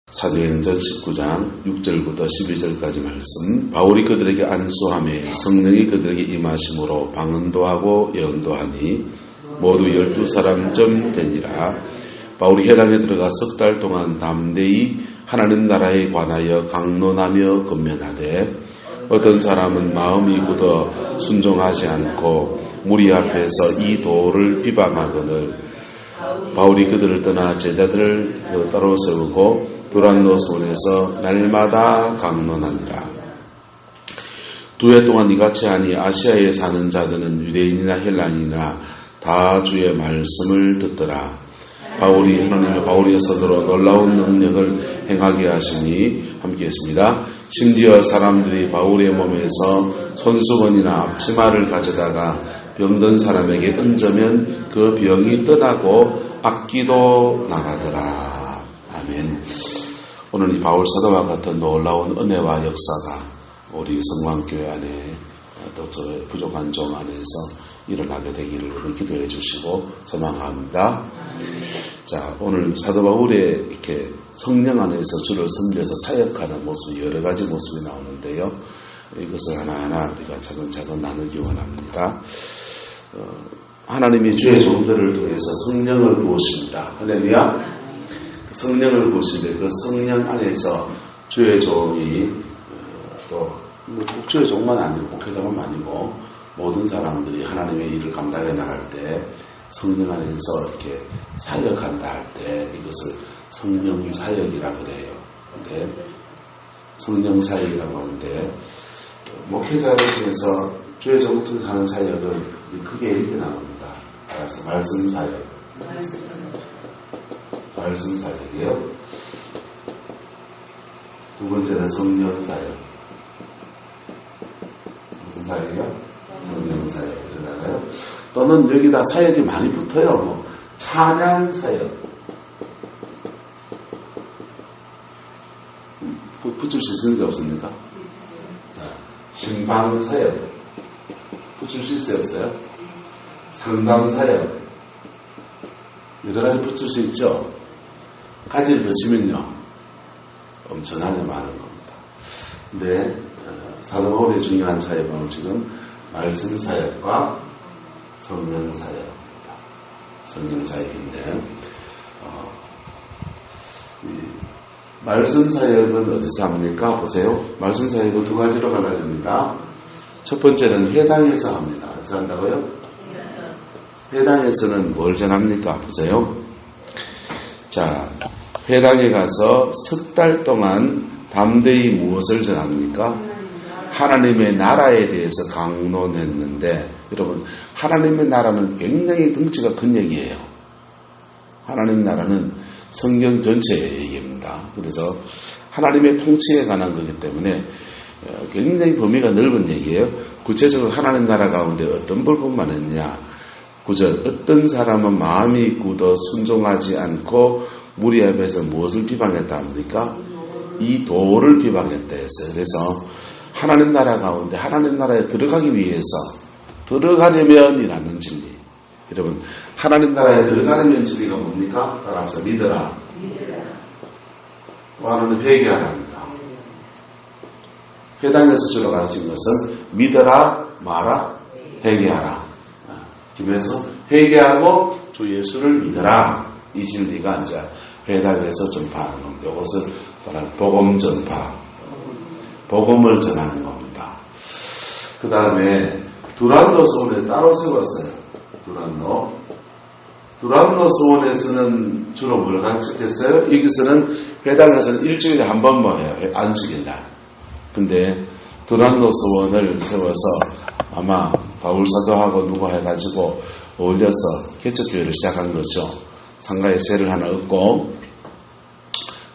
사도행전 19장 6절부터 12절까지 말씀. 바울이 그들에게 안수하며 성령이 그들에게 임하심으로 방언도 하고 예언도 하니 모두 12사람쯤 되니라. 바울이 회당에 들어가 석 달 동안 담대히 하나님 나라에 관하여 강론하며 권면하되 어떤 사람은 마음이 굳어 순종하지 않고 무리 앞에서 이 도를 비방하거늘 바울이 그들을 떠나 제자들을 따로 세우고 두란노 손에서 날마다 강론하니라. 2해 동안 이같이 하니 아시아에 사는 자들은 유대인이나 헬라인이나 다 주의 말씀을 듣더라. 바울이 하나님의 바울의 손으로 놀라운 능력을 행하게 하시니 함께 했습니다. 심지어 사람들이 바울의 몸에서 손수건이나 앞치마를 가져다가 병든 사람에게 얹으면 그 병이 떠나고 악기도 나가더라. 아멘. 오늘 이 바울 사도와 같은 놀라운 은혜와 역사가 우리 성광교회 안에 또 저의 부족한 종 안에서 일어나게 되기를 우리 기도해 주시고 소망합니다. 자, 오늘 사도 바울의 이렇게 성령 안에서 주를 섬겨서 사역하는 모습이 여러 가지 모습이 나오는데요. 이것을 하나하나 우리가 차근차근 나누기 원합니다. 하나님이 주의 종들을 통해서 성령을 부으십니다. 할렐루야. 성령을 부으시는데 그 성령 안에서 주의 종이 또 꼭 주의 종만 아니고 목회자만 아니고 모든 사람들이 하나님의 일을 감당해 나갈 때 성령 안에서 이렇게 사역한다 할 때 이것을 성령 사역이라고 그래요. 근데 성령 사역이라고 하는데 목회자를 통해서 주의 종을 통해서 하는 사역은 크게 이렇게 나옵니다. 알았어. 말씀 사역. 말씀 사역이에요. 두 번째는 성령 사역. 무슨 사역이요? 성령 사역. 그러잖아요. 또는 여기다 사역이 많이 붙어요. 뭐 찬양 사역. 붙일 수 있는 게 없습니까? 신방 사역. 붙일 수 있어요? 없어요? 상담 사역. 여러 가지 붙일 수 있죠? 가지를 더 치면요, 엄청나게 많은 겁니다. 근데 사도 바울의 중요한 사역은 지금 말씀 사역과 성령 사역입니다. 성령 사역인데 말씀 사역은 어디서 합니까? 보세요. 말씀 사역은 두 가지로 갈라집니다. 첫 번째는 회당에서 합니다. 어디서 한다고요? 회당에서는 뭘 전합니까? 보세요. 자, 회당에 가서 석 달 동안 담대히 무엇을 전합니까? 하나님의 나라에 대해서 강론했는데, 여러분, 하나님의 나라는 굉장히 덩치가 큰 얘기예요. 하나님 나라는 성경 전체의 얘기입니다. 그래서 하나님의 통치에 관한 거기 때문에 굉장히 범위가 넓은 얘기예요. 구체적으로 하나님 나라 가운데 어떤 부분만 했냐? 9절, 어떤 사람은 마음이 굳어 순종하지 않고 무리 앞에서 무엇을 비방했다 합니까? 이 도를 비방했다 했어요. 그래서 하나님 나라 가운데 하나님 나라에 들어가기 위해서 들어가려면이라는 진리. 여러분, 하나님 나라에 들어가려면 진리가 뭡니까? 따라서 믿어라. 또 하나는 회개하랍니다. 회당에서 주로 가르친 것은 믿어라, 마라, 회개하라. 그래서 회개하고 주 예수를 믿어라. 이 진리가 이제 회당에서 전파하는 겁니다. 이것을 따라 복음 전파, 복음을 전하는 겁니다. 그 다음에 두란노 서원에서 따로 세웠어요. 두란노 서원에서는 주로 뭘 가르쳤겠어요? 여기서는 회당에서는 일주일에 한 번 모여요. 안식일 날. 근데 두란노 서원을 세워서 아마 바울 사도하고 누가 해가지고 어울려서 개척교회를 시작한 거죠. 상가에 세를 하나 얻고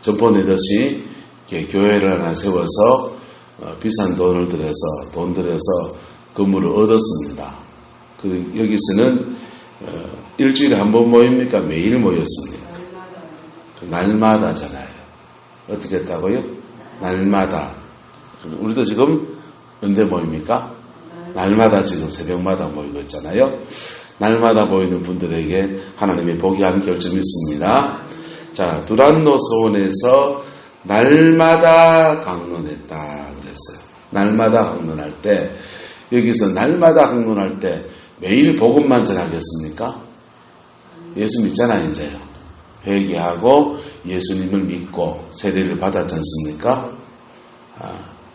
점포 내듯이 교회를 하나 세워서 비싼 돈을 들여서 건물을 얻었습니다. 여기서는 일주일에 한 번 모입니까? 매일 모였습니까? 날마다잖아요. 어떻게 했다고요? 날마다. 우리도 지금 언제 모입니까? 날마다 지금 새벽마다 모이고 있잖아요. 날마다 모이는 분들에게 하나님의 복이 한 결점이 있습니다. 자, 두란노 서원에서 날마다 강론했다 그랬어요. 날마다 강론할 때, 여기서 날마다 강론할 때 매일 복음만 전하겠습니까? 예수 믿잖아요, 이제요. 회개하고 예수님을 믿고 세례를 받았지 않습니까?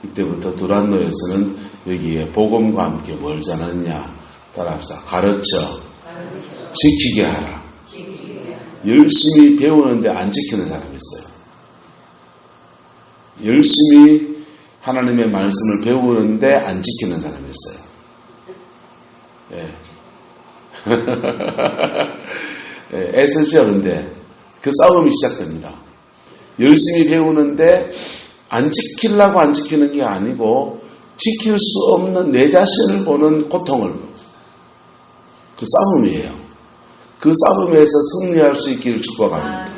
이때부터 두란노에서는 여기에 복음과 함께 뭘 전하느냐? 따라합시다. 가르쳐, 지키게 하라. 열심히 배우는데 안 지키는 사람이 있어요. 열심히 하나님의 말씀을 배우는데 안 지키는 사람이 있어요. 예. 예, 애쓰죠, 근데. 그 싸움이 시작됩니다. 열심히 배우는데 안 지키려고 안 지키는 게 아니고 지킬 수 없는 내 자신을 보는 고통을, 그 싸움이에요. 그 싸움에서 승리할 수 있기를 축복합니다.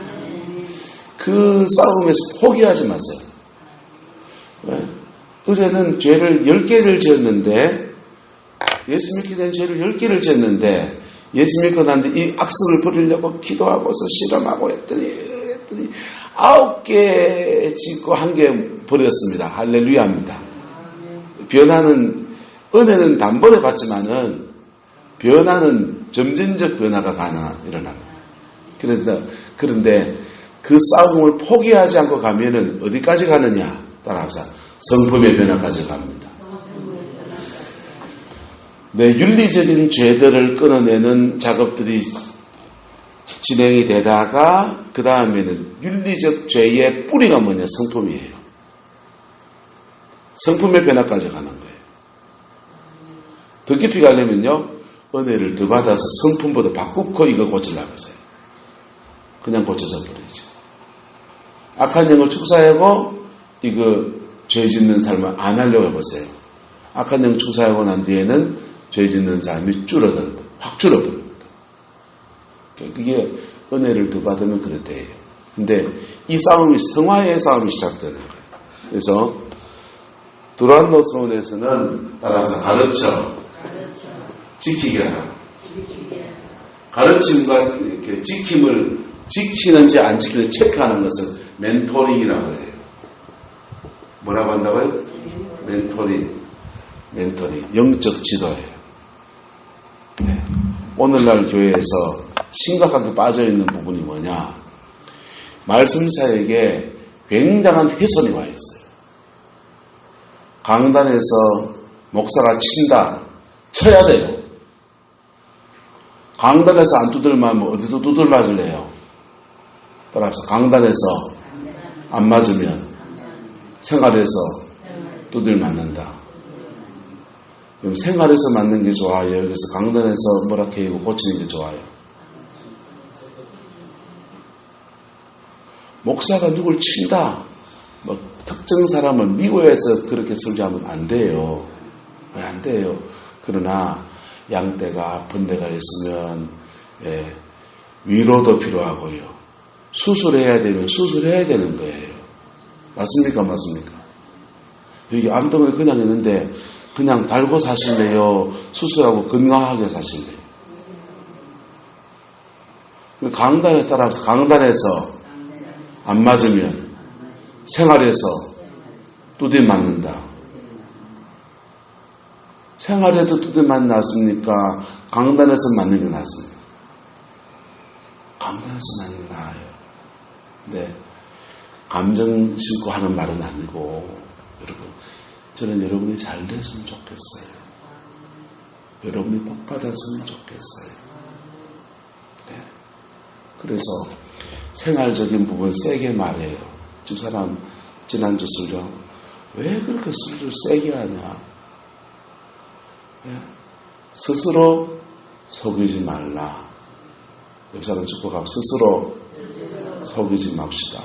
그 싸움에서 포기하지 마세요. 네. 어제는 죄를 10개를 지었는데, 예수 믿기 전에 죄를 10개를 지었는데, 예수 믿고 난 뒤 이 악습을 버리려고 기도하고서 실험하고 했더니 9개 짓고 1개 버렸습니다. 할렐루야입니다. 변화는, 은혜는 단번에 받지만은 변화는 점진적 변화가 일어납니다. 그런데 그 싸움을 포기하지 않고 가면은 어디까지 가느냐? 따라합시다. 성품의 변화까지 갑니다. 내 윤리적인 죄들을 끊어내는 작업들이 진행이 되다가 그 다음에는 윤리적 죄의 뿌리가 뭐냐? 성품이에요. 성품의 변화까지 가는 거예요. 더 깊이 가려면요, 은혜를 더 받아서 성품보다 바꾸고 이거 고치려고 해서요. 그냥 고쳐져 버리죠. 악한 영을 축사하고 이거 죄 짓는 삶을 안 하려고 해보세요. 악한 영 축사하고 난 뒤에는 죄 짓는 삶이 확 줄어버립니다. 그게 은혜를 더 받으면 그렇대요. 근데 이 싸움이 성화의 싸움이 시작되는 거예요. 그래서 두란노스론에서는 따라서 가르쳐, 지키게 하라. 가르침과 이렇게 지키는지 안 지키는지 체크하는 것을 멘토링이라고 해요. 뭐라고 한다고요? 멘토링. 영적 지도예요. 네. 오늘날 교회에서 심각하게 빠져있는 부분이 뭐냐? 말씀사에게 굉장한 훼손이 와 있어요. 강단에서 목사가 친다. 쳐야 돼요. 강단에서 안 두들맞으면 어디서 두들맞을래요? 따라서 강단에서 안 맞으면 생활에서 두들맞는다. 그럼 생활에서 맞는 게 좋아요? 여기서 강단에서 뭐라 해고 고치는 게 좋아요? 목사가 누굴 친다. 뭐 특정 사람을 미워해서 그렇게 설교하면 안 돼요. 왜 안 돼요? 그러나 양떼가 아픈 데가 있으면 위로도 필요하고요. 수술해야 되면 수술해야 되는 거예요. 맞습니까? 여기 암덩어리 그냥 있는데 그냥 달고 사실래요? 수술하고 건강하게 사실래요? 강단에 따라서 강단에서 안 맞으면 생활에서 두대 맞는다. 생활에도 두대 맞났습니까? 강단에서 맞는 게 낫습니까? 강단에서 맞는 게 나아요. 네. 감정 싣고 하는 말은 아니고, 여러분, 저는 여러분이 잘 됐으면 좋겠어요. 여러분이 복 받았으면 좋겠어요. 네. 그래서 생활적인 부분 세게 말해요. 집사람 지난주 설교 왜 그렇게 술을 세게 하냐? 네. 스스로 속이지 말라. 옆 사람 축복하고 스스로 속이지 맙시다.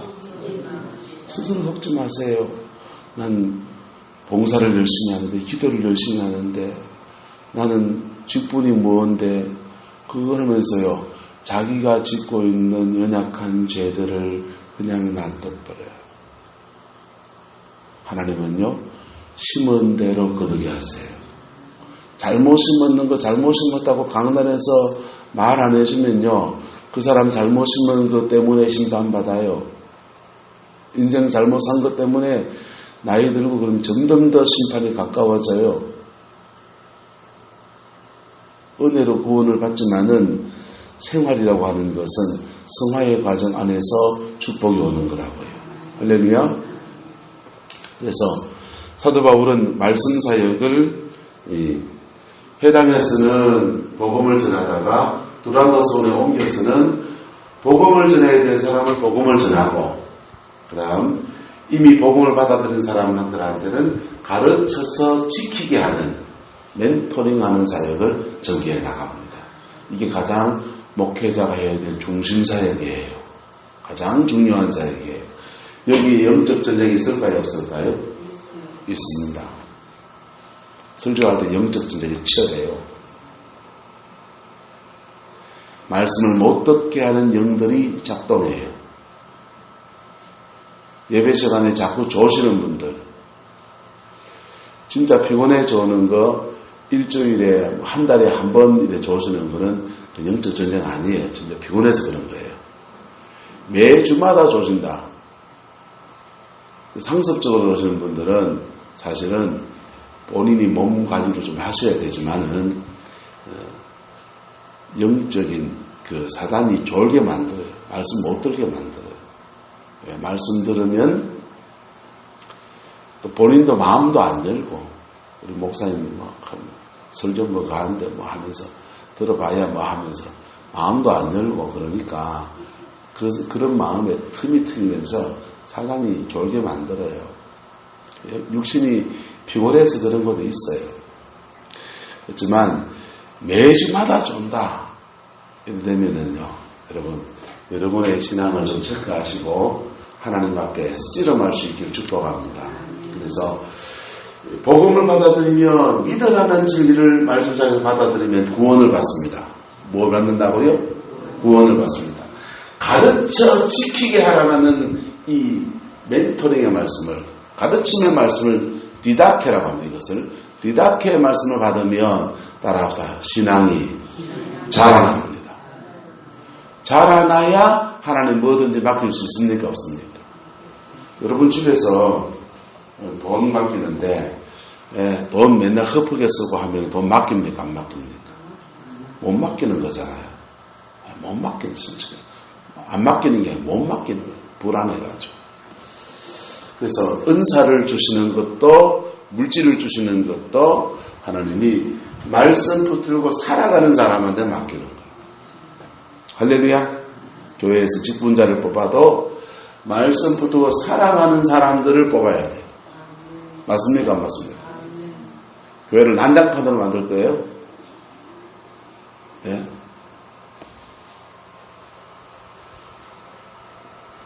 스스로 속지 마세요. 난 봉사를 열심히 하는데, 기도를 열심히 하는데, 나는 직분이 뭔데, 그걸 하면서요, 자기가 짓고 있는 연약한 죄들을 그냥 놔둬버려요. 하나님은요, 심은 대로 거두게 하세요. 잘못 심었는 거 잘못 심었다고 강단에서 말 안 해주면요, 그 사람 잘못 심은 것 때문에 심도 안 받아요. 인생 잘못 산 것 때문에 나이 들고 그러면 점점 더 심판이 가까워져요. 은혜로 구원을 받지만은 생활이라고 하는 것은 성화의 과정 안에서 축복이 오는 거라고요. 할렐루야. 그래서 사도 바울은 말씀 사역을 회당에서는 복음을 전하다가 두란노스원에 옮겨서는 복음을 전해야 될 사람은 복음을 전하고, 그 다음 이미 복음을 받아들인 사람들한테는 가르쳐서 지키게 하는, 멘토링하는 사역을 전개해 나갑니다. 이게 가장 목회자가 해야 될 중심 사역이에요. 가장 중요한 사역이에요. 여기에 영적 전쟁이 있을까요? 없을까요? 있습니다. 설교할 때 영적 전쟁이 치열해요. 말씀을 못 듣게 하는 영들이 작동해요. 예배 시간에 자꾸 조시는 분들, 진짜 피곤해져 오는 거 일주일에 한 달에 한 번 이렇게 조시는 거는 영적 전쟁 아니에요. 진짜 피곤해서 그런 거예요. 매주마다 조신다. 상습적으로 조시는 분들은 사실은 본인이 몸 관리를 좀 하셔야 되지만은 영적인 그 사단이 졸게 만들어요. 말씀 못 들게 만들어요. 말씀 들으면 또 본인도 마음도 안 열고, 우리 목사님이 막 설교 뭐 가는데 뭐 하면서 들어봐야 뭐 하면서 마음도 안 열고, 그러니까 그런 마음에 틈이 트이면서 사단이 졸게 만들어요. 육신이 피곤해서 그런 것도 있어요. 그렇지만 매주마다 존다 이렇게 되면은요, 여러분의 신앙을 좀 체크하시고 하나님 앞에 씨름할 수 있기를 축복합니다. 그래서 복음을 받아들이면, 믿어라는 진리를 말씀상에서 받아들이면 구원을 받습니다. 뭘 받는다고요? 구원을 받습니다. 가르쳐 지키게 하라는 이 멘토링의 말씀을, 가르침의 말씀을 디다케라고 합니다. 이것을 디다케의 말씀을 받으면 따라합시다. 신앙이 자라납니다. 자라나야 하나님 뭐든지 맡길 수 있습니까? 없습니까? 여러분 집에서 돈 맡기는데 돈 맨날 헛프게 쓰고 하면 돈 맡깁니까? 안 맡깁니까? 못 맡기는 거잖아요. 못 맡기는 거죠. 안 맡기는 게 못 맡기는 거예요. 불안해가지고. 그래서 은사를 주시는 것도, 물질을 주시는 것도 하나님이 말씀 붙들고 살아가는 사람한테 맡기는 거예요. 할렐루야. 교회에서 직분자를 뽑아도 말씀 붙들고 살아가는 사람들을 뽑아야 돼요. 맞습니까? 안 맞습니까? 교회를 난장판으로 만들 거예요? 예?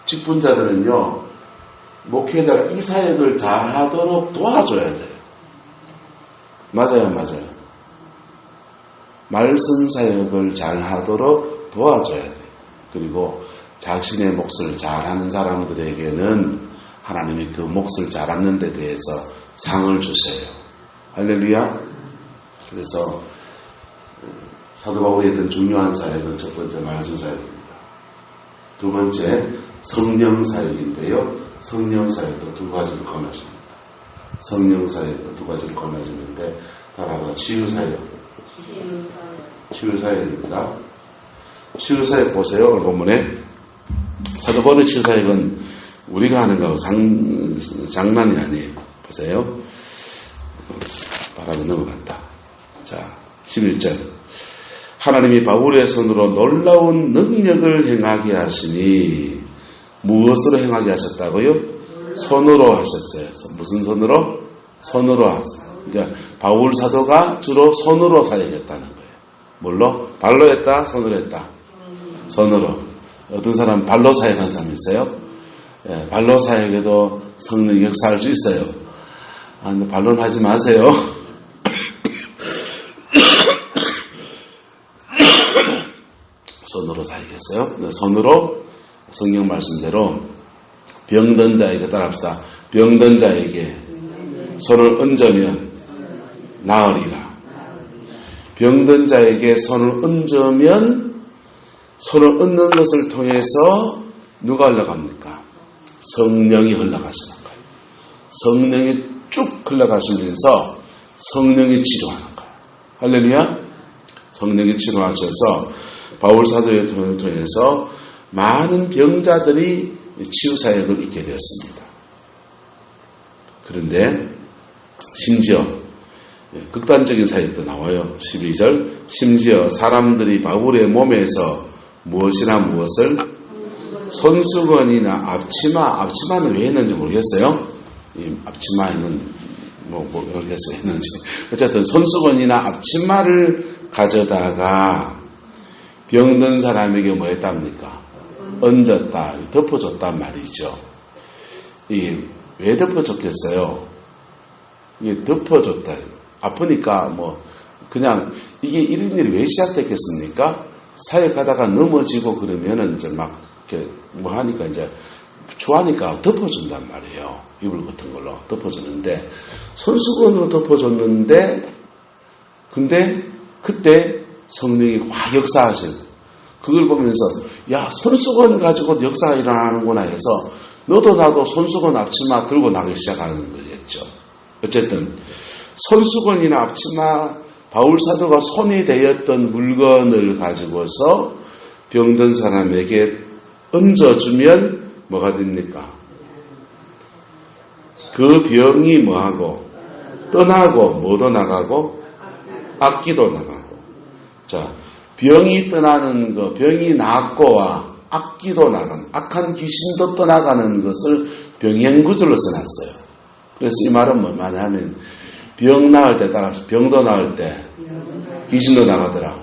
직분자들은요, 목회자가 이 사역을 잘 하도록 도와줘야 돼요. 맞아요, 맞아요. 말씀 사역을 잘 하도록 도와줘야 돼요. 그리고 자신의 몫을 잘하는 사람들에게는 하나님이 그 몫을 잘하는 데 대해서 상을 주세요. 할렐루야. 그래서 사도 바울이 했던 중요한 사역은 첫 번째 말씀 사역입니다. 두 번째 성령 사역인데요. 성령 사역도 두 가지를 권하십니다. 성령 사역도 두 가지를 권하시는데, 따라가 치유 사역. 치유 사역입니다. 치유 사역 보세요. 오늘 본문에 사도 바울의 치유 사역은 우리가 하는 거하고 장난이 아니에요. 보세요. 바람이 넘어간다. 자, 11절. 하나님이 바울의 손으로 놀라운 능력을 행하게 하시니, 무엇으로 행하게 하셨다고요? 손으로 하셨어요. 무슨 손으로? 손으로 하셨어요. 그러니까 바울 사도가 주로 손으로 사역했다는 거예요. 뭘로? 발로 했다? 손으로 했다? 손으로. 어떤 사람 발로 사역한 사람 있어요? 예, 발로 사역에도 성령 역사할 수 있어요. 근데 발로는 하지 마세요. 손으로 사역했어요. 손으로 성경 말씀대로 병든 자에게, 따라합시다. 병든 자에게 손을 얹으면 나으리라. 병든 자에게 손을 얹으면, 손을 얹는 것을 통해서 누가 올라갑니까? 성령이 흘러가시는 거예요. 성령이 쭉 흘러가시면서 성령이 치료하는 거예요. 할렐루야. 성령이 치료하셔서 바울 사도의 통을 통해서 많은 병자들이 치유 사역을 있게 되었습니다. 그런데 심지어 극단적인 사역도 나와요. 12절 심지어 사람들이 바울의 몸에서 무엇이나 무엇을 손수건이나 앞치마는 왜 했는지 모르겠어요. 이 앞치마에는 모르겠어요 했는지. 어쨌든 손수건이나 앞치마를 가져다가 병든 사람에게 뭐 했답니까? 얹었다, 덮어줬단 말이죠. 이게 왜 덮어줬겠어요? 이게 덮어줬다. 아프니까 그냥 이게 이런 일이 왜 시작됐겠습니까? 사역하다가 넘어지고 그러면은 이제 막 이렇게 하니까 이제 추하니까 덮어준단 말이에요. 이불 같은 걸로 덮어주는데 손수건으로 덮어줬는데 근데 그때 성령이 확 역사하신 그걸 보면서 야 손수건 가지고 역사가 일어나는구나 해서 너도 나도 손수건 앞치마 들고 나기 시작하는 거겠죠. 어쨌든 손수건이나 앞치마 바울 사도가 손이 대었던 물건을 가지고서 병든 사람에게 얹어주면 뭐가 됩니까? 그 병이 뭐하고 떠나고 뭐도 나가고 악기도 나가고. 자, 병이 떠나는 거, 병이 낫고와 악기도 나가는, 악한 귀신도 떠나가는 것을 병행구절로 써놨어요. 그래서 이 말은 뭐만 하면 병 나을 때 따라서 병도 나을 때 귀신도 나가더라.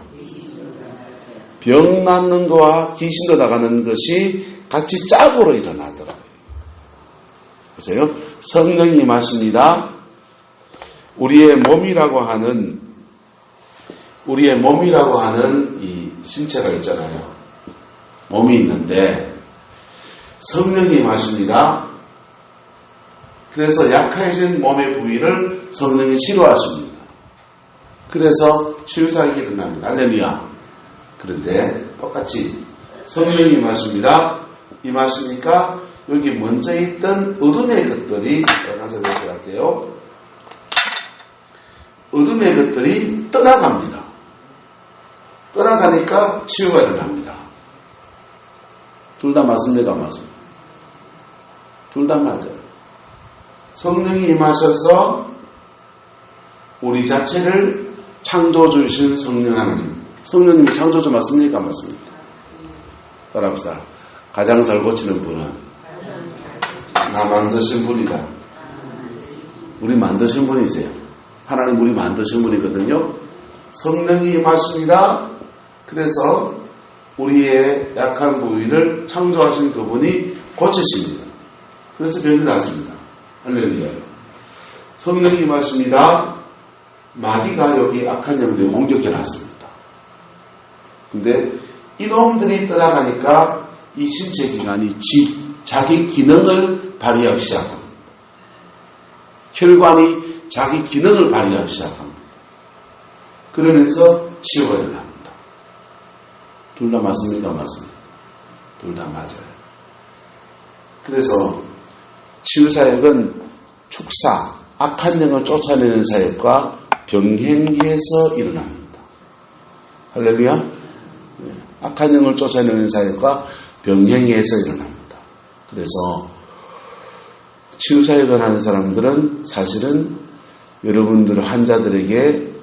병 낫는 거와 귀신도 나가는 것이 같이 짝으로 일어나더라. 보세요. 성령이 임하십니다. 우리의 몸이라고 하는 이 신체가 있잖아요. 몸이 있는데 성령이 임하십니다. 그래서 약해진 몸의 부위를 성령이 치료하십니다. 그래서 치유사역이 일어납니다. 할렐루야. 그런데 똑같이 성령이 임하십니다. 임하시니까 여기 먼저 있던 어둠의 것들이 할게요. 어둠의 것들이 떠나갑니다. 떠나가니까 치유가 일어납니다. 둘 다 맞습니까? 맞습니다. 둘 다 맞아요. 성령이 임하셔서 우리 자체를 창조주 주신 성령 하나님. 성령님이 창조주 맞습니까? 맞습니까? 따라합시다. 가장 잘 고치는 분은 나 만드신 분이다. 우리 만드신 분이세요. 하나님 우리 만드신 분이거든요. 성령이 임하십니다. 그래서 우리의 약한 부위를 창조하신 그분이 고치십니다. 그래서 병이 낫습니다. 할렐루야. 성령이 임하십니다. 마귀가 여기 악한 영들을 공격해 놨습니다. 근데 이놈들이 떠나가니까 이 신체 기관이 자기 기능을 발휘하기 시작합니다. 혈관이 자기 기능을 발휘하기 시작합니다. 그러면서 치유가 일어납니다. 둘 다 맞습니까? 맞습니다. 둘 다 맞아요. 그래서 치유사역은 축사, 악한 영을 쫓아내는 사역과 병행해서 일어납니다. 할렐루야. 악한 영을 쫓아내는 사역과 병행해서 일어납니다. 그래서 치유사역을 하는 사람들은 사실은 여러분들 환자들에게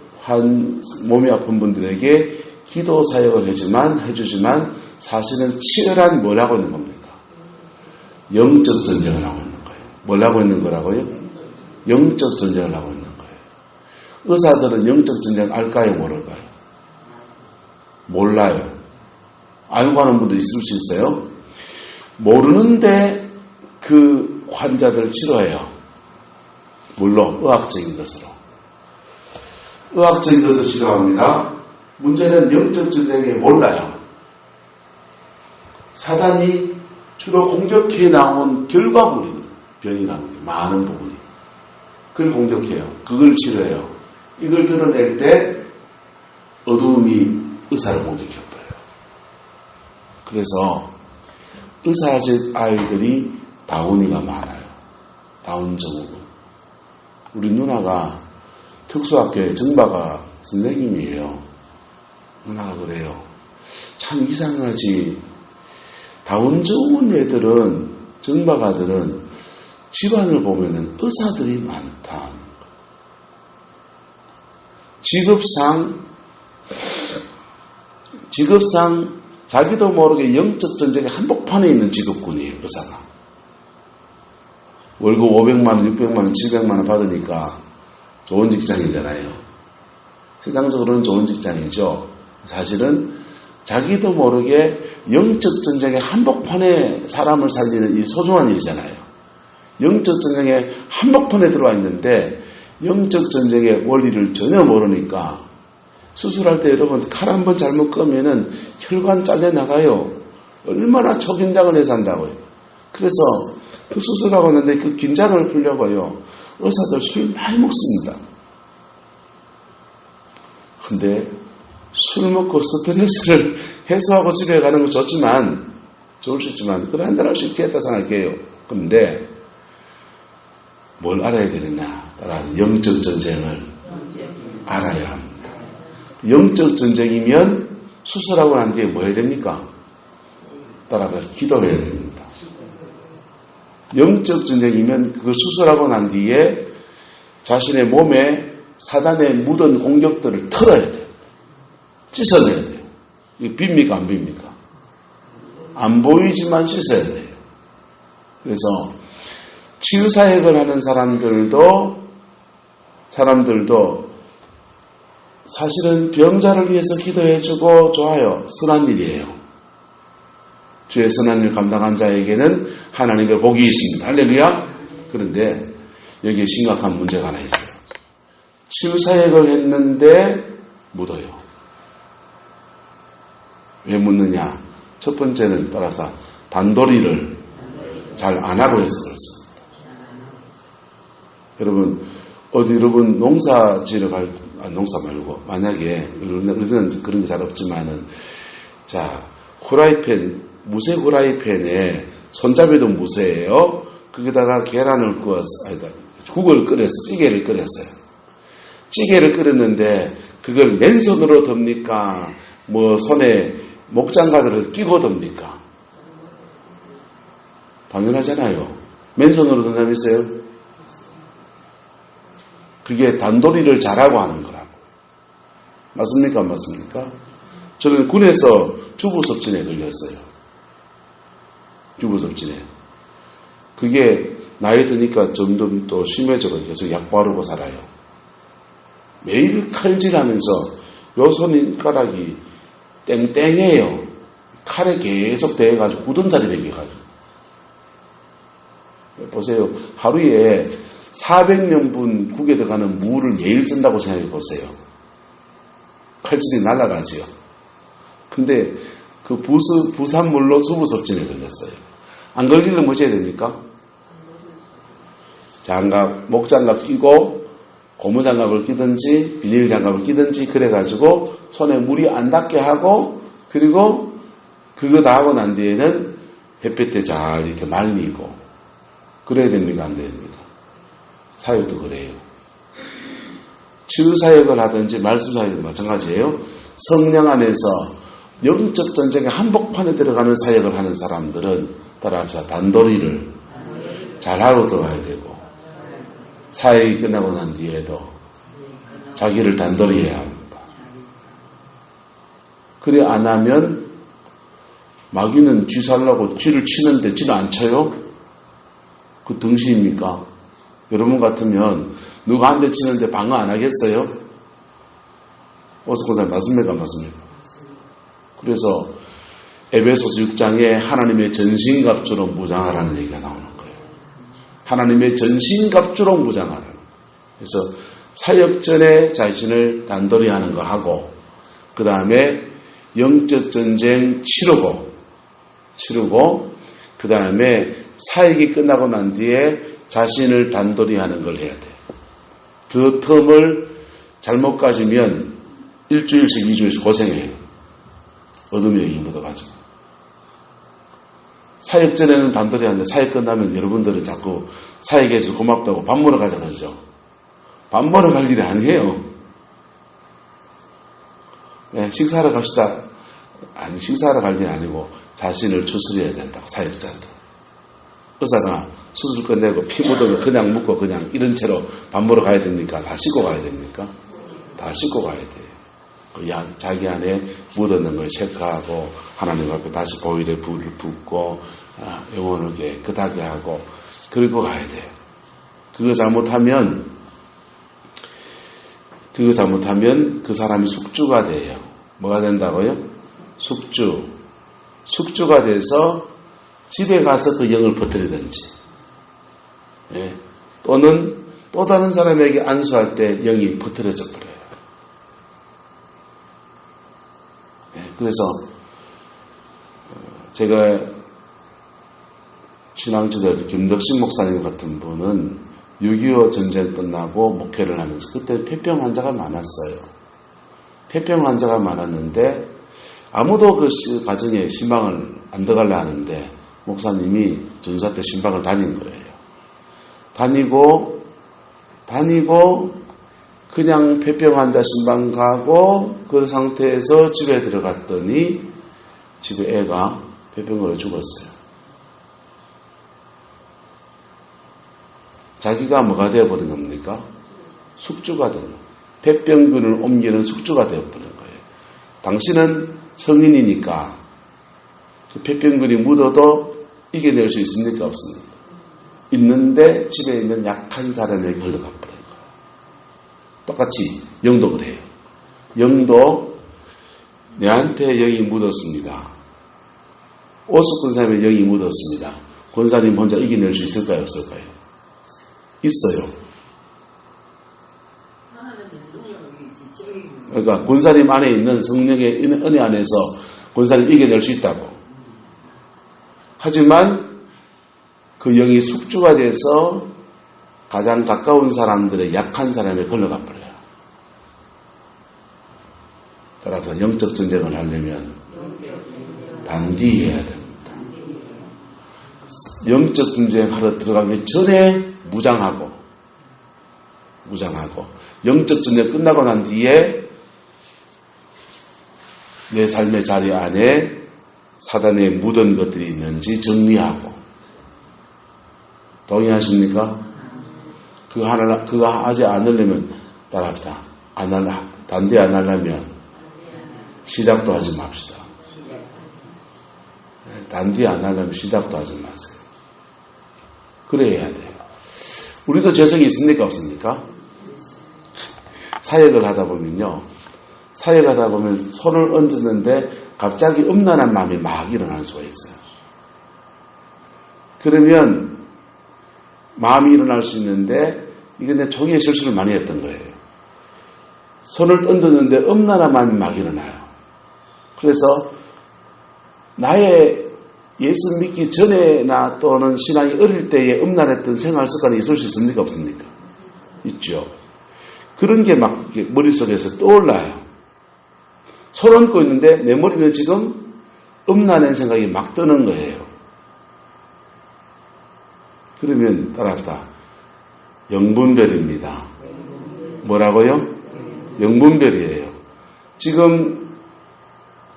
몸이 아픈 분들에게 기도 사역을 해주지만 사실은 치열한 뭘 하고 있는 겁니까? 영적 전쟁을 하고 있는 거예요. 뭘 하고 있는 거라고요? 영적 전쟁을 하고 있는 거예요. 의사들은 영적 전쟁 알까요? 모를까요? 몰라요. 알고 하는 분도 있을 수 있어요. 모르는데 그 환자들 치료해요. 물론 의학적인 것으로. 의학적인 것을 치료합니다. 문제는 영적 전쟁에 몰라요. 사단이 주로 공격해 나온 결과물입니다. 병이라는 게 많은 부분이. 그걸 공격해요. 그걸 치료해요. 이걸 드러낼 때 어두움이 의사를 공격해버려요. 그래서 의사집 아이들이 다운이가 많아요. 다운 증후군. 우리 누나가 특수학교의 정박아 선생님이에요. 누나가 그래요. 참 이상하지. 다운 증후군 애들은, 정박아들은 집안을 보면은 의사들이 많다. 직업상 자기도 모르게 영적 전쟁의 한복판에 있는 직업군이에요, 의사가. 월급 500만원, 600만원, 700만원 받으니까 좋은 직장이잖아요. 세상적으로는 좋은 직장이죠. 사실은 자기도 모르게 영적 전쟁의 한복판에 사람을 살리는 이 소중한 일이잖아요. 영적 전쟁의 한복판에 들어와 있는데 영적 전쟁의 원리를 전혀 모르니까 수술할 때 여러분 칼 한 번 잘못 끄면은 혈관 잘려나가요. 얼마나 초긴장을 해서 한다고요. 그래서 그 수술하고 있는데 그 긴장을 풀려고요. 의사들 술 많이 먹습니다. 근데 술 먹고 스트레스를 해소하고 집에 가는 건 좋을 수 있지만 그래 한잔 할 수 있겠다 생각해요. 근데 뭘 알아야 되느냐? 따라 영적 전쟁을 알아야 합니다. 영적 전쟁이면 수술하고 난 뒤에 뭐 해야 됩니까? 따라가 기도해야 됩니다. 영적 전쟁이면 그걸 수술하고 난 뒤에 자신의 몸에 사단에 묻은 공격들을 털어야 돼요. 씻어내야 돼요. 이거 빕니까? 안 빕니까? 안 보이지만 씻어야 돼요. 그래서 치유사역을 하는 사람들도 사실은 병자를 위해서 기도해주고 좋아요. 선한 일이에요. 주의 선한 일 감당한 자에게는 하나님의 복이 있습니다. 할렐루야. 그런데 여기에 심각한 문제가 하나 있어요. 치유사역을 했는데 묻어요. 왜 묻느냐? 첫 번째는 따라서 단도리를 잘 안 하고 해서 그렇습니다. 여러분 농사 지으러 농사 말고 만약에 우리는 그런 게 잘 없지만은 자 무쇠 후라이팬에 손잡이도 무쇠예요. 거기다가 계란을 국을 끓여서 찌개를 끓였어요. 찌개를 끓였는데 그걸 맨손으로 듭니까? 손에 목장갑을 끼고 듭니까? 당연하잖아요. 맨손으로 든 사람 있어요? 그게 단도리를 잘하고 하는 거라고. 맞습니까? 안 맞습니까? 저는 군에서 주부섭진에 걸렸어요. 주부섭진에. 그게 나이 드니까 점점 또 심해져서 계속 약 바르고 살아요. 매일 칼질하면서 요 손가락이 땡땡해요. 칼에 계속 대해가지고 굳은 살이 되게가지고. 보세요. 하루에 400명분 국에 들어가는 무를 매일 쓴다고 생각해 보세요. 칼질이 날아가지요. 근데 그 부산물로 수부섭진에 걸렸어요. 안 걸리려면 뭐 해야 됩니까? 목장갑 끼고 고무장갑을 끼든지 비닐장갑을 끼든지 그래가지고 손에 물이 안 닿게 하고 그리고 그거 다 하고 난 뒤에는 햇볕에 잘 이렇게 말리고 그래야 됩니까? 안 됩니까? 사역도 그래요. 치유사역을 하든지 말씀사역도 마찬가지예요. 성령 안에서 영적 전쟁의 한복판에 들어가는 사역을 하는 사람들은 따라합시다. 단도리를 잘하고 들어가야 되고 사역이 끝나고 난 뒤에도 자기를 단도리해야 합니다. 그래 안 하면 마귀는 쥐 살라고 쥐를 치는데 쥐는 안 쳐요? 그 등신입니까? 여러분 같으면 누가 한 대 치는데 방어 안 하겠어요? 오스코사 맞습니까? 맞습니까? 그래서 에베소서 6장에 하나님의 전신갑주로 무장하라는 얘기가 나오는 거예요. 하나님의 전신갑주로 무장하라는. 그래서 사역 전에 자신을 단도리 하는 거 하고 그 다음에 영적 전쟁 치르고 그 다음에 사역이 끝나고 난 뒤에 자신을 단도리 하는 걸 해야 돼요. 그 텀을 잘못 가지면 일주일씩 2주일씩 고생해요. 어둠의 영이 묻어가지고. 사역 전에는 단둘이 하는데 사역 끝나면 여러분들은 자꾸 사역해서 고맙다고 밥 먹으러 가자 그러죠. 밥 먹으러 갈 일이 아니에요. 네, 식사하러 갑시다. 아니, 식사하러 갈 일이 아니고 자신을 추스려야 된다고, 사역자도. 의사가 수술 끝내고 피 묻으면 그냥 묻고 그냥 이런 채로 밥 먹으러 가야 됩니까? 다 씻고 가야 됩니까? 다 씻고 가야 돼요. 자기 안에 묻어있는 걸 체크하고 하나님 앞에 다시 보일에 불을 붓고 영혼을 깨끗하게 하고 그리고 가야 돼요. 그거 잘못하면 그 사람이 숙주가 돼요. 뭐가 된다고요? 숙주가 돼서 집에 가서 그 영을 퍼뜨리든지, 예. 또는 또 다른 사람에게 안수할 때 영이 퍼뜨려져 버려요. 예. 그래서 제가 신앙지도에도 김덕신 목사님 같은 분은 6.25 전쟁 끝나고 목회를 하면서 그때 폐병 환자가 많았어요. 폐병 환자가 많았는데 아무도 그 가정에 신방을 안 들어가려 하는데 목사님이 전사 때 신방을 다닌 거예요. 다니고 그냥 폐병 환자 신방 가고 그 상태에서 집에 들어갔더니 집에 애가 폐병으로 죽었어요. 자기가 뭐가 되어버린 겁니까? 숙주가 된 거예요. 폐병균을 옮기는 숙주가 되어버린 거예요. 당신은 성인이니까 그 폐병균이 묻어도 이겨낼 수 있습니까? 없습니까? 있는데 집에 있는 약한 사람에게 흘러가 버린 거예요. 똑같이 영도 그래요. 영도 내한테 영이 묻었습니다. 오숙 권사님의 영이 묻었습니다. 권사님 혼자 이겨낼 수 있을까요? 없을까요? 있어요. 그러니까 권사님 안에 있는 성령의 은혜 안에서 권사님 이겨낼 수 있다고. 하지만 그 영이 숙주가 돼서 가장 가까운 사람들의 약한 사람에 걸러가 버려요. 따라서 영적 전쟁을 하려면 단디해야 됩니다. 영적 전쟁하러 들어가기 전에 무장하고 영적 전쟁 끝나고 난 뒤에 내 삶의 자리 안에 사단에 묻은 것들이 있는지 정리하고. 동의하십니까? 그거 하지 않으려면 따라합시다. 단디 안 하려면 시작도 하지 맙시다. 단디 안 하려면 시작도 하지 마세요. 그래야 돼요. 우리도 재성이 있습니까? 없습니까? 사역을 하다 보면 손을 얹었는데 갑자기 음란한 마음이 막 일어날 수가 있어요. 그러면 마음이 일어날 수 있는데 이게 내 종이의 실수를 많이 했던 거예요. 손을 얹었는데 음란한 마음이 막 일어나요. 그래서 나의 예수 믿기 전에나 또는 신앙이 어릴 때에 음란했던 생활 습관이 있을 수 있습니까? 없습니까? 있죠. 그런 게 막 머릿속에서 떠올라요. 손 얹고 있는데 내 머리는 지금 음란한 생각이 막 뜨는 거예요. 그러면 따라합시다. 영분별입니다. 뭐라고요? 영분별이에요. 지금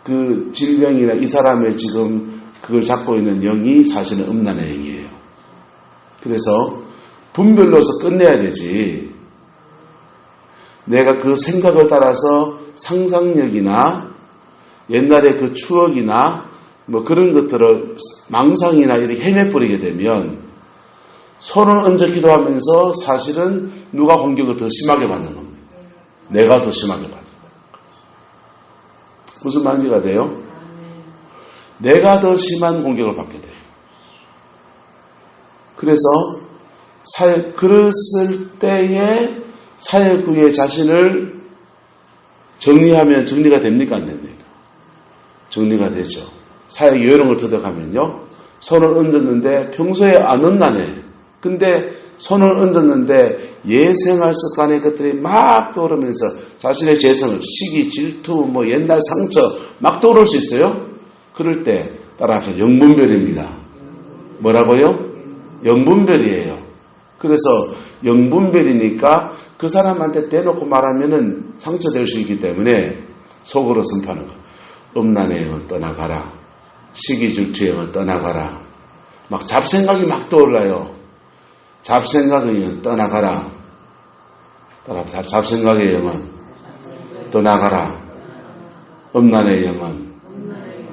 그 질병이나 이 사람의 지금 그걸 잡고 있는 영이 사실은 음란의 영이에요. 그래서 분별로서 끝내야 되지. 내가 그 생각을 따라서 상상력이나 옛날의 그 추억이나 뭐 그런 것들을 망상이나 이렇게 헤매버리게 되면 손을 얹어 기도하면서 사실은 누가 공격을 더 심하게 받는 겁니다. 내가 더 심하게 받는 겁니다. 무슨 말인지가 돼요? 내가 더 심한 공격을 받게 돼요. 그래서 그랬을 때에 사역 후에 자신을 정리하면 정리가 됩니까? 안 됩니까? 정리가 되죠. 사역의 요령을 터득하면요. 손을 얹었는데 평소에 안 얹나네. 근데 손을 얹었는데 예생활 습관의 것들이 막 떠오르면서 자신의 재성을 시기, 질투, 옛날 상처 막 떠오를 수 있어요. 그럴 때 따라서 영분별입니다. 뭐라고요? 영분별이에요. 그래서 영분별이니까 그 사람한테 대놓고 말하면은 상처될 수 있기 때문에 속으로 선포하는 거. 음란의 영은 떠나가라. 시기질투의 영은 떠나가라. 막 잡생각이 막 떠올라요. 잡생각의 영은 떠나가라. 잡생각의 영은 떠나가라. 음란의 영은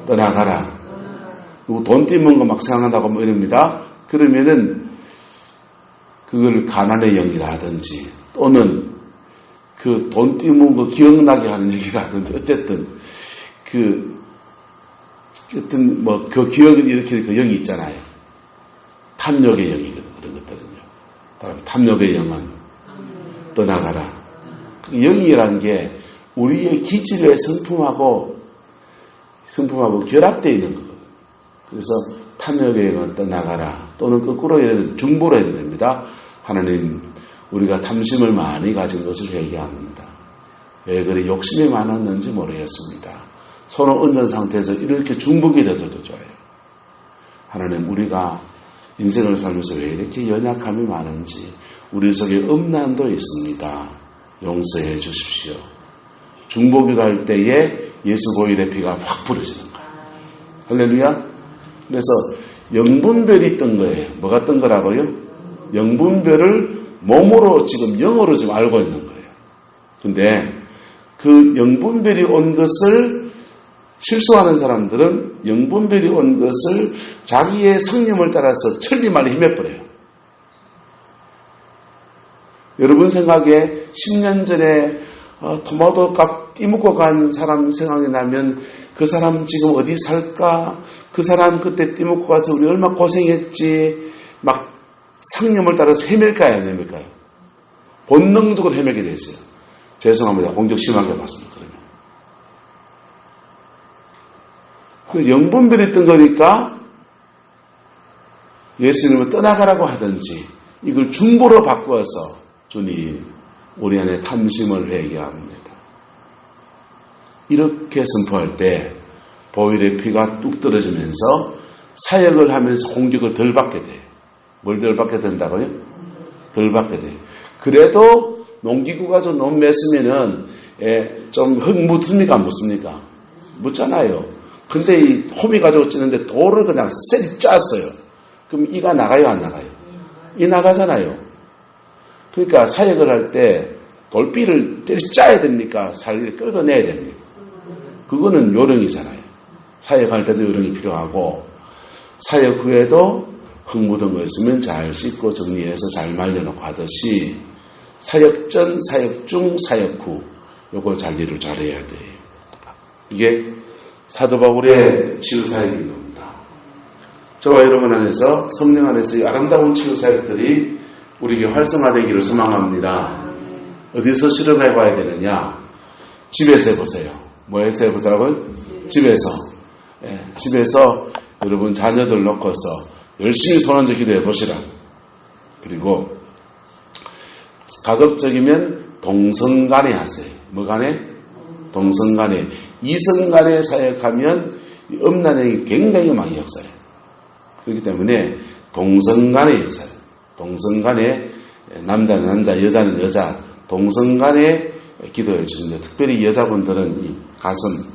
떠나가라. 그리고 돈 띠문 거 막 생각한다고 뭐 이럽니다. 그러면은 그걸 가난의 영이라든지 또는 그 돈 띠문 거 기억나게 하는 영이라든지 어쨌든 그 기억을 일으키는 그 영이 있잖아요. 탐욕의 영이거든, 그런 것들은요. 탐욕의 영은 떠나가라. 영이라는 게 우리의 기질에 성품하고 결합되어 있는 거거든요. 그래서 탐욕의 영은 떠나가라. 또는 거꾸로 중보로 해도 됩니다. 하나님, 우리가 탐심을 많이 가진 것을 회개합니다. 왜 그래 욕심이 많았는지 모르겠습니다. 손을 얹은 상태에서 이렇게 중복이 되어도 좋아요. 하나님, 우리가 인생을 살면서 왜 이렇게 연약함이 많은지, 우리 속에 음란도 있습니다. 용서해 주십시오. 중보기도 할 때에 예수 보혈의 피가 확 뿌려지는 거예요. 할렐루야. 그래서 영분별이 뜬 거예요. 뭐가 뜬 거라고요? 영분별을 몸으로 지금 영어로 지금 알고 있는 거예요. 근데 그 영분별이 온 것을 실수하는 사람들은 영분별이 온 것을 자기의 성념을 따라서 천리말로 힘내버려요. 여러분 생각에 10년 전에 토마토 값 띠먹고 간 사람 생각이 나면 그 사람 지금 어디 살까? 그 사람 그때 띠먹고 가서 우리 얼마나 고생했지? 막 상념을 따라서 헤맬까요? 안 헤맬까요? 본능적으로 헤매게 되었어요. 죄송합니다. 공격 심하게 봤습니다. 그래서 영분별이 뜬 거니까 예수님을 떠나가라고 하든지 이걸 중보로 바꾸어서 주님, 우리 안에 탐심을 회개합니다. 이렇게 선포할 때 보혈의 피가 뚝 떨어지면서 사역을 하면서 공격을 덜 받게 돼요. 뭘 덜 받게 된다고요? 덜 받게 돼요. 그래도 농기구 가지고 너무 맸으면은 좀 흙 묻습니까? 안 묻습니까? 묻잖아요. 근데 이 호미 가지고 찌는데 돌을 그냥 쎄리 짰어요. 그럼 이가 나가요? 안 나가요? 이 나가잖아요. 그러니까 사역을 할 때 돌비를 때리 짜야 됩니까? 살을 끌어내야 됩니까? 그거는 요령이잖아요. 사역할 때도 요령이 필요하고 사역 후에도 흙 묻은 거 있으면 잘 씻고 정리해서 잘 말려놓고 하듯이 사역 전, 사역 중, 사역 후 요걸 관리를 잘해야 돼요. 이게 사도 바울의 치유사역인 겁니다. 저와 여러분 안에서 성령 안에서 이 아름다운 치유사역들이 우리에게 활성화되기를 소망합니다. 어디서 실험해 봐야 되느냐? 집에서 해보세요. 뭐에서 해보자고요? 집에서. 집에서 여러분 자녀들 놓고서 열심히 손 얹어 기도해 보시라. 그리고 가급적이면 동성간에 하세요. 뭐 간에? 동성간에. 이성간에 사역하면 음란행이 굉장히 많이 역사해요. 그렇기 때문에 동성간의 역사예요. 동성간에 남자는 남자, 여자는 여자, 동성간에 기도해 주시는데 특별히 여자분들은 이 가슴,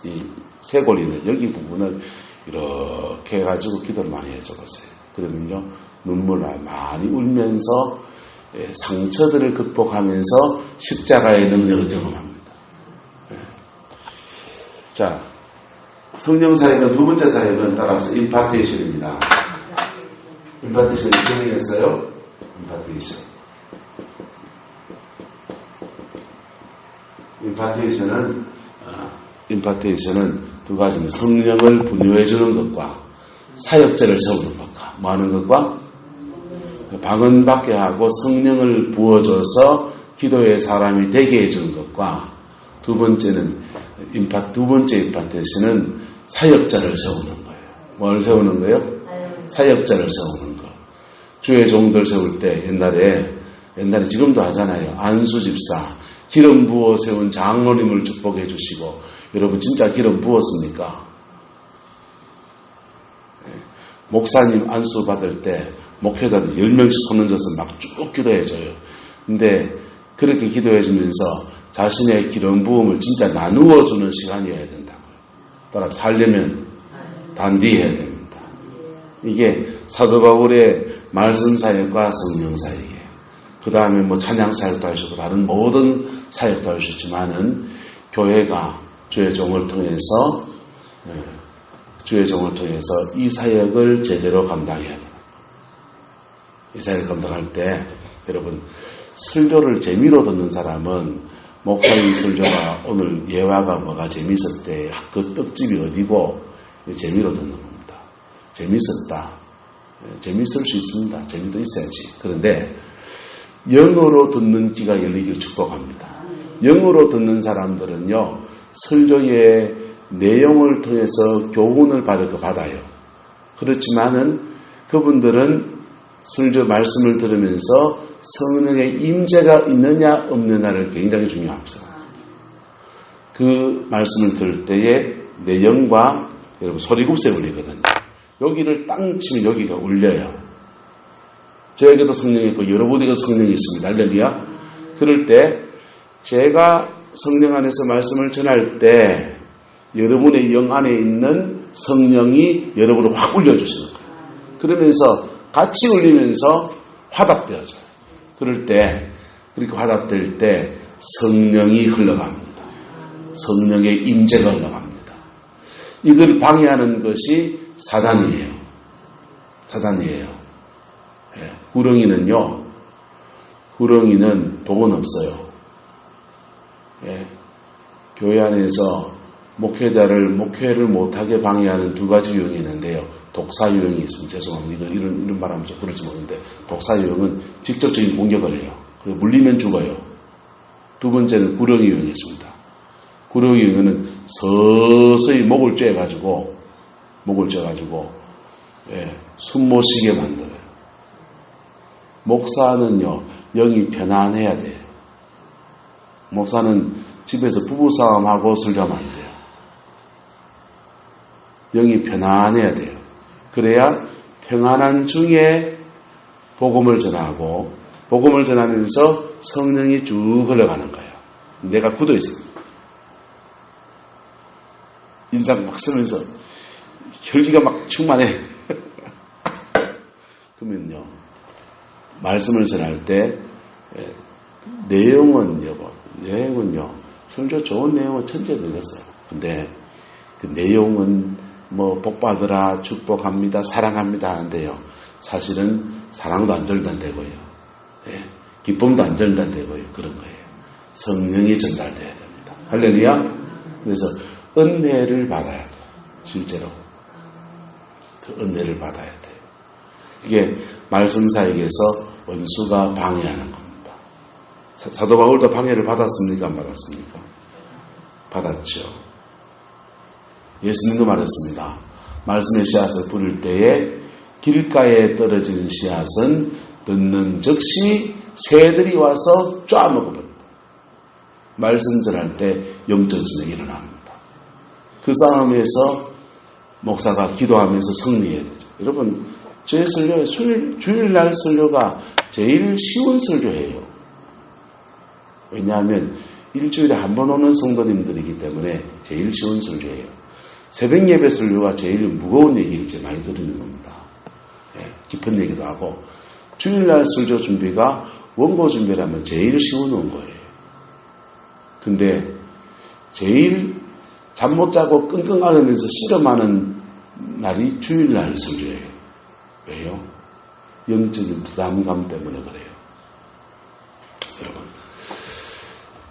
이 쇄골이는 여기 부분을 이렇게 해가지고 기도를 많이 해줘보세요. 그러면요 눈물을 많이 울면서 상처들을 극복하면서 십자가의 능력을 경험합니다. 자, 성령 사역은 두 번째 사역은 따라서 임파테이션입니다. 임파테이션이 설명했어요. 임파테이션은 두 가지입니다. 성령을 분유해 주는 것과 사역자를 세우는 것과 뭐 하는 것과 방언받게 하고 성령을 부어줘서 기도의 사람이 되게 해주는 것과 두 번째 임파테이션은 사역자를 세우는 거예요. 뭘 세우는 거예요? 사역자를 세우는 거. 주의 종들 세울 때 옛날에 지금도 하잖아요. 안수 집사 기름 부어 세운 장로님을 축복해 주시고 여러분 진짜 기름 부었습니까? 목사님 안수 받을 때 목회자들 10명씩 손 얹어서 막 쭉 기도해줘요. 근데 그렇게 기도해주면서 자신의 기름 부음을 진짜 나누어주는 시간이어야 된다고요. 따라 살려면 단디해야 됩니다. 이게 사도 바울의 말씀 사역과 성령 사역이에요. 그 다음에 뭐 찬양 사역도 하시고 다른 모든 사역도 하셨지만은 교회가 주의 종을 통해서 이 사역을 제대로 감당해야 돼요. 이 사역을 감당할 때 여러분 설교를 재미로 듣는 사람은 목사님 설교가 오늘 예화가 뭐가 재밌었대. 그 떡집이 어디고 재미로 듣는 겁니다. 재밌었다. 재밌을 수 있습니다. 재미도 있어야지. 그런데 영어로 듣는 귀가 열리길 축복합니다. 영어로 듣는 사람들은요, 설교의 내용을 통해서 교훈을 받아요. 그렇지만은 그분들은 설교 말씀을 들으면서 성령의 임재가 있느냐 없느냐를 굉장히 중요합니다. 그 말씀을 들을 때에 내용과 여러분 소리굽새 울리거든요. 여기를 땅 치면 여기가 울려요. 저에게도 성령이 있고 여러분에게도 성령이 있습니다. 할렐루야. 그럴 때 제가 성령 안에서 말씀을 전할 때 여러분의 영 안에 있는 성령이 여러분을 확 울려주시는 거예요. 그러면서 같이 울리면서 화답되어져요. 그럴 때 그렇게 화답될 때 성령이 흘러갑니다. 성령의 임재가 흘러갑니다. 이걸 방해하는 것이 사단이에요. 구렁이는 복은 없어요. 교회 안에서 목회를 못하게 방해하는 두 가지 유형이 있는데요. 독사 유형이 있습니다. 죄송합니다. 이런 말하면서 그럴지 모르는데 독사 유형은 직접적인 공격을 해요. 그리고 물리면 죽어요. 두 번째는 구렁이 유형이 있습니다. 구렁이 유형은 서서히 목을 쬐가지고 숨 못 쉬게 만들어요. 목사는요, 영이 편안해야 돼요. 목사는 집에서 부부싸움하고 설교하면 안 돼요. 영이 편안해야 돼요. 그래야 평안한 중에 복음을 전하고 복음을 전하면서 성령이 쭉 흘러가는 거예요. 내가 굳어 있어요. 인상 막 쓰면서 혈기가 막 충만해. 그러면요, 말씀을 전할 때 내용은요, 설교 좋은 내용은 천재 들렸어요. 근데 그 내용은 뭐 복받으라, 축복합니다, 사랑합니다 하는데요. 사실은 사랑도 안 전달되고요. 기쁨도 안 전달되고요. 그런 거예요. 성령이 전달돼야 됩니다. 할렐루야. 그래서 은혜를 받아야 돼요. 실제로. 그 은혜를 받아야 돼요. 이게 말씀 사역에서 원수가 방해하는 겁니다. 사도 바울도 방해를 받았습니까? 안 받았습니까? 받았죠. 예수님도 말했습니다. 말씀의 씨앗을 뿌릴 때에 길가에 떨어지는 씨앗은 듣는 즉시 새들이 와서 쪼아먹어버립니다. 말씀 전할 때 영적 진행이 일어납니다. 그 싸움에서 목사가 기도하면서 승리해야 되죠. 여러분, 제 설교에 주일날 설교가 제일 쉬운 설교예요. 왜냐하면 일주일에 한 번 오는 성도님들이기 때문에 제일 쉬운 설교예요. 새벽 예배 설교가 제일 무거운 얘기를 이제 많이 드리는 겁니다. 깊은 얘기도 하고, 주일날 설교 준비가 원고 준비라면 제일 쉬운 원고예요. 근데 제일 잠 못 자고 끙끙 앓으면서 씨름하는 날이 주일날 설교예요. 왜요? 영적인 부담감 때문에 그래요. 여러분,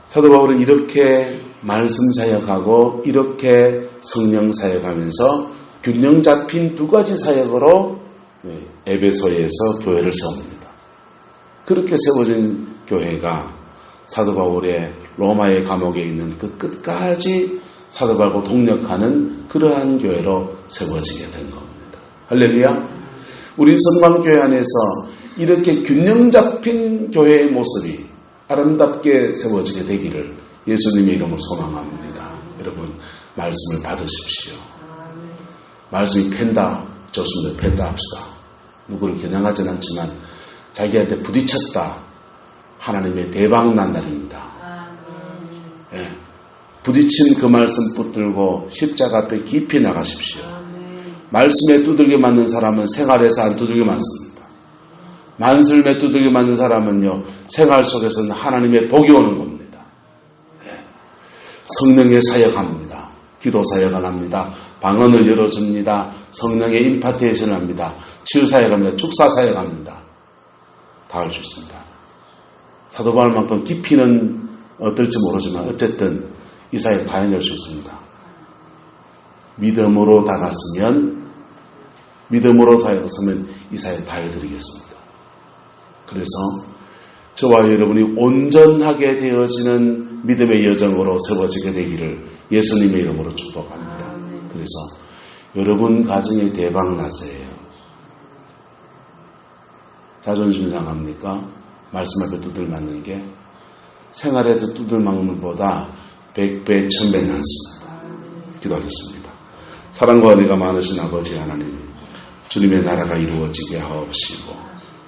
사도 바울은 이렇게 말씀 사역하고 이렇게 성령 사역하면서 균형 잡힌 두 가지 사역으로 에베소에서 교회를 세웁니다. 그렇게 세워진 교회가 사도 바울의 로마의 감옥에 있는 그 끝까지 사도 바울과 동력하는 그러한 교회로 세워지게 된 겁니다. 할렐루야. 우리 성광교회 안에서 이렇게 균형 잡힌 교회의 모습이 아름답게 세워지게 되기를 예수님의 이름으로 소망합니다. 여러분, 말씀을 받으십시오. 말씀이 팬다, 좋습니다. 뺐다 합시다. 누구를 겨냥하진 않지만 자기한테 부딪혔다. 하나님의 대박난 날입니다. 예. 부딪힌 그 말씀 붙들고 십자가 앞에 깊이 나가십시오. 말씀에 두들겨 맞는 사람은 생활에서 안 두들겨 맞습니다. 만슬에 두들겨 맞는 사람은요, 생활 속에서는 하나님의 복이 오는 겁니다. 예. 성령의 사역합니다. 기도 사역을 합니다. 방언을 열어줍니다. 성령의 임파테이션을 합니다. 치유 사역합니다. 축사 사역합니다. 다 할 수 있습니다. 사도 바울만큼 깊이는 어떨지 모르지만 어쨌든 이 사역 다 해낼 수 있습니다. 믿음으로 다갔으면, 믿음으로 사역했으면 이 사역 다 해드리겠습니다. 그래서 저와 여러분이 온전하게 되어지는 믿음의 여정으로 세워지게 되기를 예수님의 이름으로 축복합니다. 그래서 여러분 가정에 대박 나세요. 자존심 상합니까? 말씀 앞에 두들 맞는 게 생활에서 두들 맞는 것보다 100배, 1000배 낫습니다. 기도하겠습니다. 사랑과 은혜가 많으신 아버지 하나님, 주님의 나라가 이루어지게 하옵시고,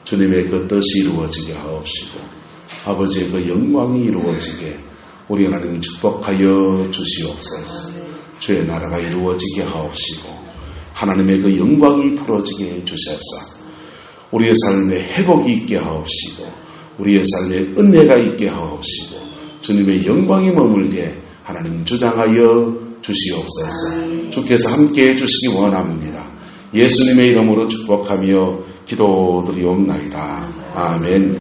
주님의 그 뜻이 이루어지게 하옵시고, 아버지의 그 영광이 이루어지게 우리 하나님 축복하여 주시옵소서. 주의 나라가 이루어지게 하옵시고, 하나님의 그 영광이 풀어지게 해주셔서 우리의 삶에 회복이 있게 하옵시고, 우리의 삶에 은혜가 있게 하옵시고, 주님의 영광이 머물게 하나님 주장하여 주시옵소서. 주께서 함께해 주시기 원합니다. 예수님의 이름으로 축복하며 기도드리옵나이다. 아멘.